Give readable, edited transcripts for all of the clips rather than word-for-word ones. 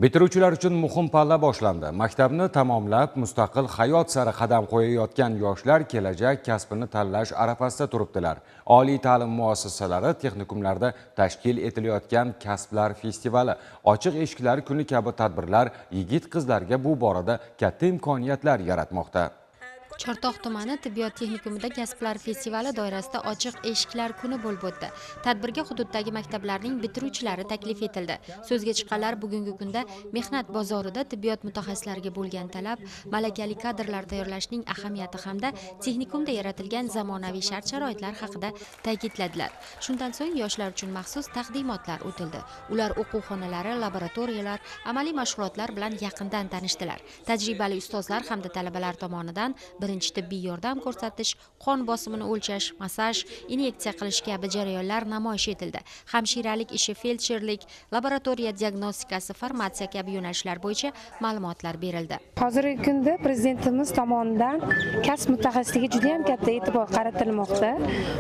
Bitiruvchilar uchun muhim palla boshlandi. Maktabni tamomlab, mustaqil hayot sari qadam qo'yayotgan yoshlar kelajak kasbini tanlash arafasida turibdilar. Oliy ta'lim muassasalari, texnikumlarda tashkil etilayotgan kasblar festivali, ochiq eshiklar kuni kabi tadbirlar yigit-qizlarga bu borada katta imkoniyatlar yaratmoqda. Chortoq tumani tibbiyot texnikumida kasblar festivali doirasida ochiq eshiklar kuni bo'lib o'tdi. Tadbirga hududdagi maktablarning bitiruvchilari taklif etildi. So'zga chiqqanlar bugungi kunda mehnat bozorida tibbiyot mutaxassislariga bo'lgan talab, malakali kadrlar tayyorlashning ahamiyati hamda texnikumda yaratilgan zamonaviy shart-sharoitlar haqida ta'kidladilar. Shundan so'ng yoshlar uchun maxsus taqdimotlar o'tildi. Ular o'quv xonalari, laboratoriyalar, amaliy mashg'ulotlar bilan yaqindan tanishdilar. Tajribali ustozlar hamda talabalar tomonidan birinchi tibbiy yordam ko'rsatish, qon bosimini o'lchash, massaj, inyeksiya qilish kabi jarayonlar namoyish etildi. Hamshiralik ishi, feldsherlik, laboratoriya diagnostikasi, farmatsiya kabi yo'nalishlar bo'yicha ma'lumotlar berildi. Hozirgi kunda prezidentimiz tomonidan kasb mutaxassisligi juda ham katta e'tibor qaratilmoqda.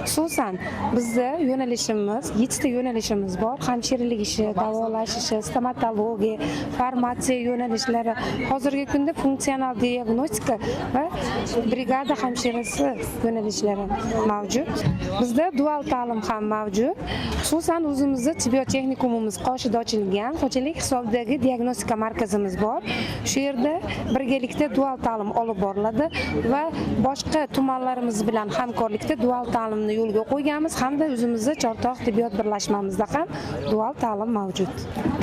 Xususan, bizda yo'nalishimiz, 7 ta yo'nalishimiz bor. Hamshiralik ishi, davolash ishi, stomatologiya, farmatsiya yo'nalishlari. Hozirgi kunda funksional diagnostika va brigada hamshirasi yo'nalishlari mavjud. Bizda dual ta'lim ham mavjud. Xususan o'zimizda tibbiyot texnikumimiz qoshida ochilgan xo'jalik hisobidagi diagnostika markazimiz bor. Shu yerda birgalikda dual ta'lim olib boriladi va boshqa tumanlarimiz bilan hamkorlikda dual ta'limni yo'lga qo'yganmiz hamda o'zimizda Chortoq tibbiyot birlashmamizda ham dual ta'lim mavjud.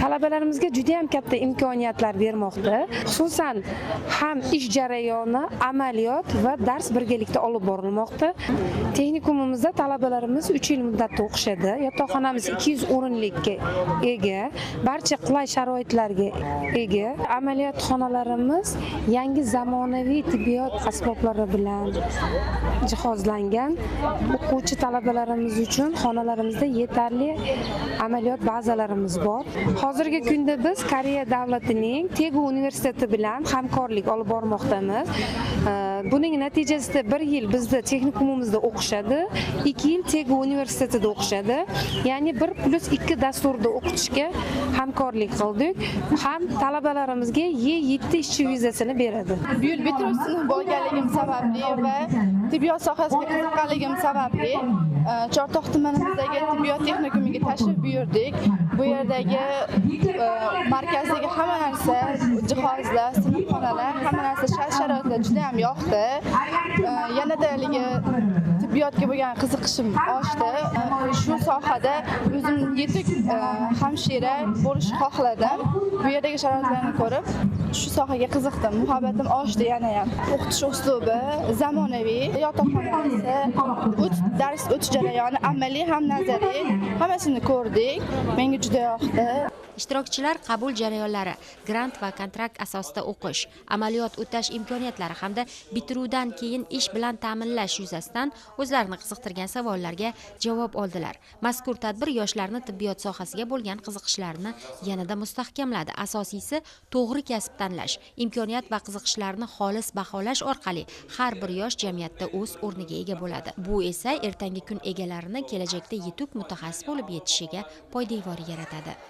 Talabalarimizga juda ham katta imkoniyatlar bermoqda. Xususan ham ish jarayoni, amaliyot va dars birgalikda olib borilmoqda. Texnikumimizda talabalarimiz 3 yil muddatda o'qishadi. Yotoqxonamiz 200 o'rinlikka ega, barcha qulay sharoitlarga ega. Amaliyot xonalarimiz yangi zamonaviy tibbiyot asboblari bilan jihozlangan. O'quvchi talabalarimiz uchun xonalarimizda yetarli amaliyot bazalarimiz bor. Hozirgi kunda biz Koreya davlatining Tegu universiteti bilan hamkorlik olib bormoqdamiz. Buning natijasida 1 yil bizda texnikumimizda o'qishadi, 2 yil Tegu universitetida o'qishadi. Ya'ni 1+2 dasturda o'qitishga hamkorlik qildik. Ham talabalarimizga E7 ishchi vizasini beradi. Bu yil bitiruv sinf bo'lganligim sababli va tibbiyot sohasiga qiziqqanligim sababli Chortoq tumanimizdagi tibbiyot texnikumiga tashrif buyurdik. Bu yerdagi markazdagi hamma narsa, jihozlar, sinfxonalar, hamma narsa shart-sharoitlar juda ham yoqdi. Yanada tibbiyotga bo'lgan qiziqishim oshdi. Shu sohada o'zim yetuk hamshira bo'lishni xohladim. Bu yerdagi sharoitlarni ko'rib, shu sohaga qiziqdim. Muhabbatim oshdi yana ham. O'qitish uslubi zamonaviy, yotoqxonasi, dars o'tish jarayoni amaliy ham nazariy, hammasini ko'rdik. Menga juda yoqdi. Ishtirokchilar qabul jarayonlari, grant va kontrakt asosida o'qish, amaliyot o'tash imkoniyatlari hamda bitiruvdan keyin ish bilan ta'minlash yuzasidan o'zlarini qiziqtirgan savollarga javob oldilar. Mazkur tadbir yoshlarni tibbiyot sohasiga bo'lgan qiziqishlarini yanada mustahkamladi. Asosiysi to'g'ri kasb tanlash, imkoniyat va qiziqishlarni xolis baholash orqali har bir yosh jamiyatda o'z o'rniga ega bo'ladi. Bu esa ertangi kun egalarini kelajakda yetuk mutaxassis bo'lib yetishiga poydevor yaratadi.